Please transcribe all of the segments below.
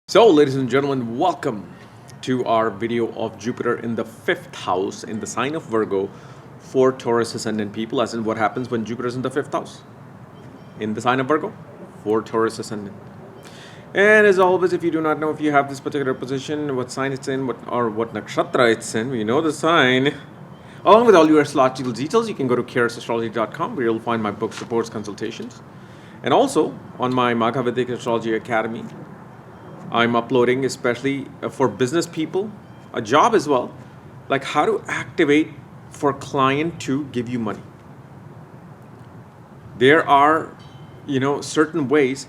So, ladies and gentlemen, welcome to our video of Jupiter in the fifth house in the sign of Virgo for Taurus ascendant people, as in what happens when Jupiter is in the fifth house in the sign of Virgo for Taurus ascendant. And as always, if you do not know if you have this particular position, what sign it's in, what nakshatra it's in, we know the sign. Along with all your astrological details, you can go to karasastrology.com where you'll find my books, reports, consultations. And also on my Maghavedic Astrology Academy, I'm uploading especially for business people, a job as well, like how to activate for client to give you money. There are, certain ways,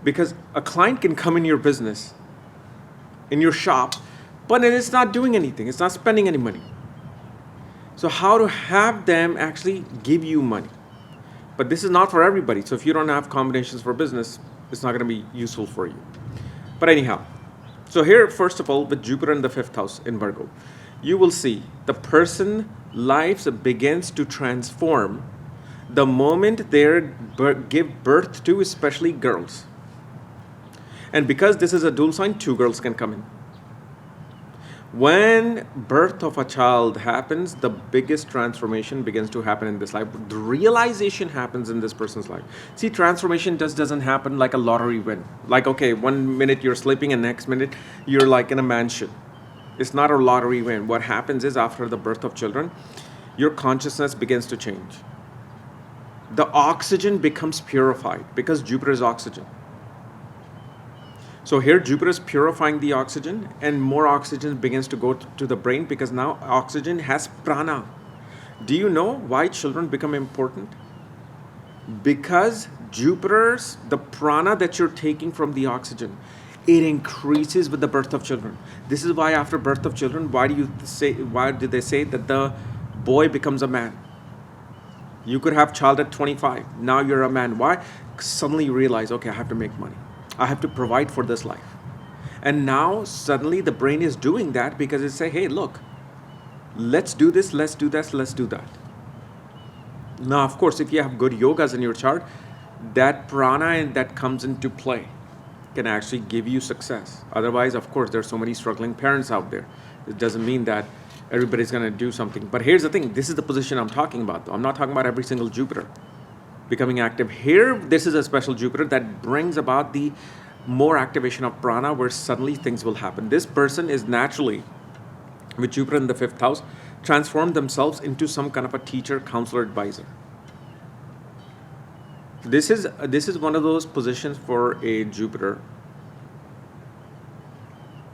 because a client can come in your business, in your shop, but it's not doing anything. It's not spending any money. So how to have them actually give you money. But this is not for everybody. So if you don't have combinations for business, it's not going to be useful for you. But anyhow, so here, first of all, with Jupiter in the fifth house in Virgo, you will see the person life begins to transform the moment they give birth to, especially girls. And because this is a dual sign, two girls can come in. When birth of a child happens, the biggest transformation begins to happen in this life. The realization happens in this person's life. See, transformation just doesn't happen like a lottery win. Like, okay, 1 minute you're sleeping and next minute you're like in a mansion. It's not a lottery win. What happens is after the birth of children, your consciousness begins to change. The oxygen becomes purified because Jupiter is oxygen. So here Jupiter is purifying the oxygen and more oxygen begins to go to the brain because now oxygen has prana. Do you know why children become important? Because the prana that you're taking from the oxygen, it increases with the birth of children. This is why after birth of children, why do they say that the boy becomes a man? You could have child at 25. Now you're a man. Why? Suddenly you realize, okay, I have to make money. I have to provide for this life. And now suddenly the brain is doing that because it say, hey, look, let's do this, let's do this, let's do that. Now, of course, if you have good yogas in your chart, that prana and that comes into play can actually give you success. Otherwise, of course, there's so many struggling parents out there. It doesn't mean that everybody's going to do something. But here's the thing. This is the position I'm talking about. I'm not talking about every single Jupiter becoming active. Here, this is a special Jupiter that brings about the more activation of prana where suddenly things will happen. This person is naturally, with Jupiter in the fifth house, transformed themselves into some kind of a teacher, counselor, advisor. This is one of those positions for a Jupiter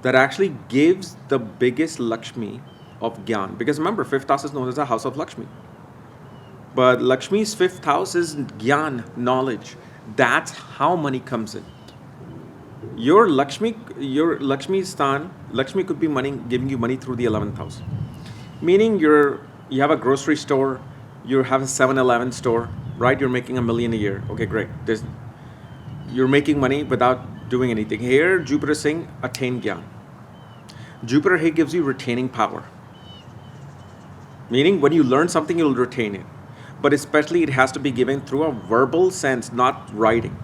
that actually gives the biggest Lakshmi of Gyan. Because remember, fifth house is known as the house of Lakshmi. But Lakshmi's fifth house is Gyan, knowledge. That's how money comes in. Your Lakshmi Stan, Lakshmi could be money, giving you money through the 11th house. Meaning you have a grocery store, you have a 7-Eleven store, right? You're making $1 million a year. Okay, great. You're making money without doing anything. Here, Jupiter is saying attain Gyan. Jupiter here gives you retaining power. Meaning when you learn something, you'll retain it. But especially it has to be given through a verbal sense, not writing.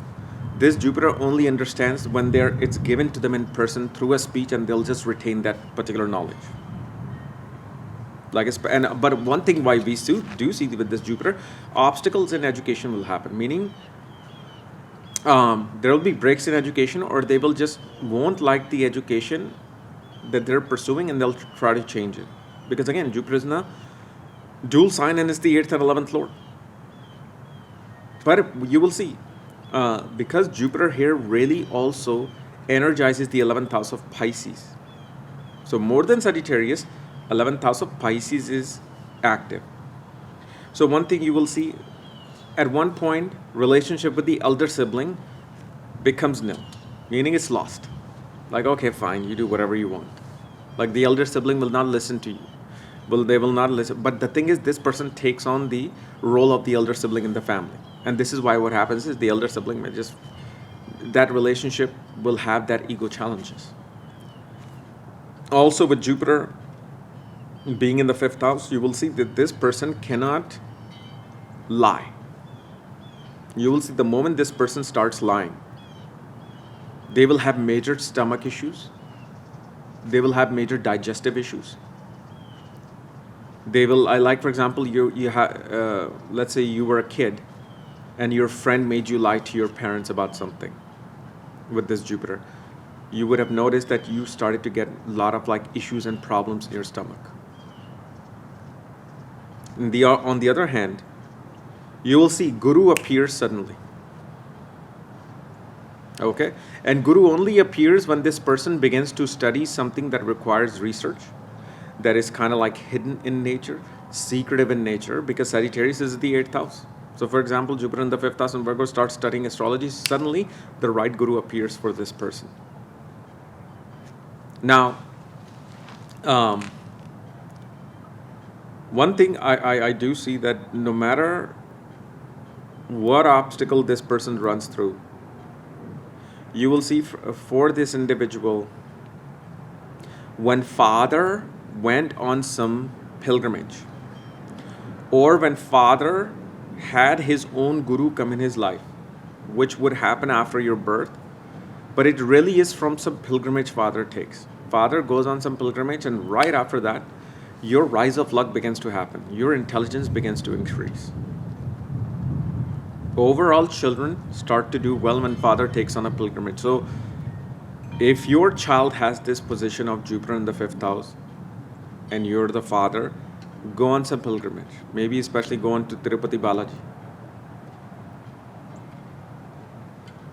This Jupiter only understands when it's given to them in person through a speech, and they'll just retain that particular knowledge. But one thing why we do see with this Jupiter, obstacles in education will happen. Meaning there will be breaks in education, or they will just won't like the education that they're pursuing, and they'll try to change it. Because again, Jupiter is in a dual sign and it's the 8th and 11th lord. But you will see, because Jupiter here really also energizes the 11th house of Pisces. So more than Sagittarius, 11th house of Pisces is active. So one thing you will see, at one point, relationship with the elder sibling becomes nil, meaning it's lost. Like, okay, fine, you do whatever you want. Like the elder sibling will not listen to you. They will not listen. But the thing is, this person takes on the role of the elder sibling in the family. And this is why what happens is the elder sibling that relationship will have that ego challenges. Also with Jupiter being in the fifth house, you will see that this person cannot lie. You will see the moment this person starts lying, They will have major stomach issues. They will have major digestive issues. They will, for example, let's say you were a kid and your friend made you lie to your parents about something with this Jupiter. You would have noticed that you started to get a lot of like issues and problems in your stomach. On the other hand, you will see Guru appears suddenly. Okay? And Guru only appears when this person begins to study something that requires research, that is kind of like hidden in nature, secretive in nature, because Sagittarius is the 8th house. So for example, Jupiter in the 5th house and Virgo starts studying astrology, suddenly the right Guru appears for this person. Now, one thing I do see that no matter what obstacle this person runs through, you will see for this individual, when father went on some pilgrimage, or when father had his own guru come in his life, which would happen after your birth, but it really is from some pilgrimage father takes. Father goes on some pilgrimage, and right after that, your rise of luck begins to happen. Your intelligence begins to increase. Overall, children start to do well when father takes on a pilgrimage. So if your child has this position of Jupiter in the 5th house and you're the father, go on some pilgrimage. Maybe especially go on to Tirupati Balaji.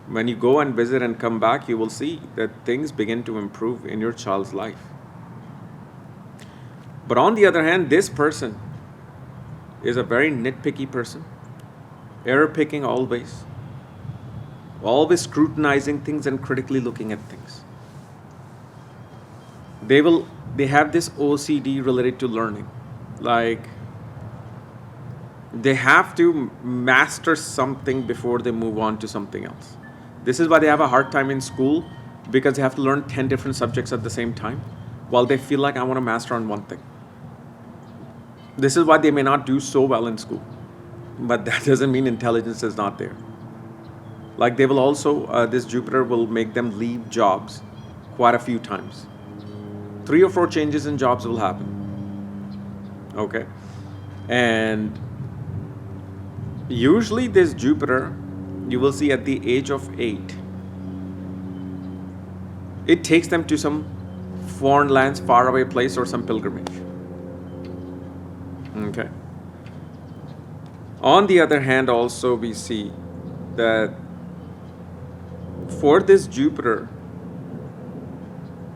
When you go and visit and come back, you will see that things begin to improve in your child's life. But on the other hand, this person is a very nitpicky person. Error picking always scrutinizing things and critically looking at things. They have this OCD related to learning. Like, they have to master something before they move on to something else. This is why they have a hard time in school, because they have to learn 10 different subjects at the same time, while they feel like I want to master on one thing. This is why they may not do so well in school. But that doesn't mean intelligence is not there. Like, they will also, this Jupiter will make them leave jobs quite a few times. 3 or 4 changes in jobs will happen. Okay? And usually this Jupiter, you will see at the age of 8, it takes them to some foreign lands, faraway place, or some pilgrimage. Okay? On the other hand, also we see that for this Jupiter,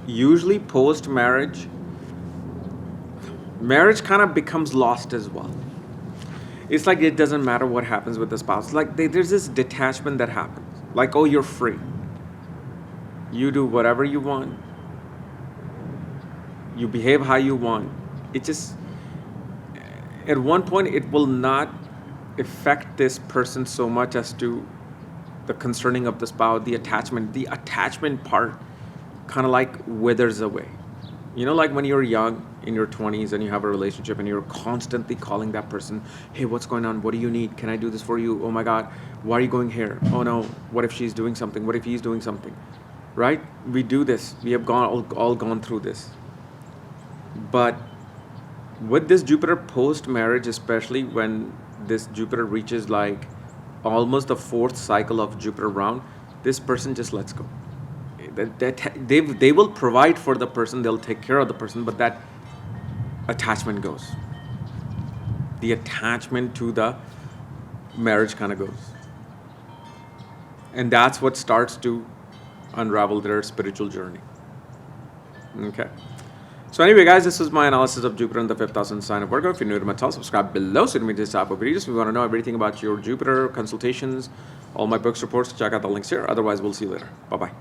usually post-marriage, marriage kind of becomes lost as well. It's like it doesn't matter what happens with the spouse. Like there's this detachment that happens. Like, oh, you're free. You do whatever you want. You behave how you want. It just, at one point, it will not affect this person so much as to the concerning of the spouse, the attachment part kind of like withers away. You know, like when you're young in your 20s and you have a relationship and you're constantly calling that person, hey, what's going on? What do you need? Can I do this for you? Oh my God, why are you going here? Oh no, what if she's doing something? What if he's doing something? Right? We do this. We have all gone through this. But with this Jupiter post-marriage, especially when this Jupiter reaches like almost the 4th cycle of Jupiter round, this person just lets go. They will provide for the person, they'll take care of the person, but that attachment goes. The attachment to the marriage kind of goes. And that's what starts to unravel their spiritual journey. Okay. So anyway, guys, this is my analysis of Jupiter in the 5th house and sign of Virgo. If you're new to my channel, subscribe below so you don't miss this type of videos. If you want to know everything about your Jupiter consultations, all my books, reports, check out the links here. Otherwise, we'll see you later. Bye-bye.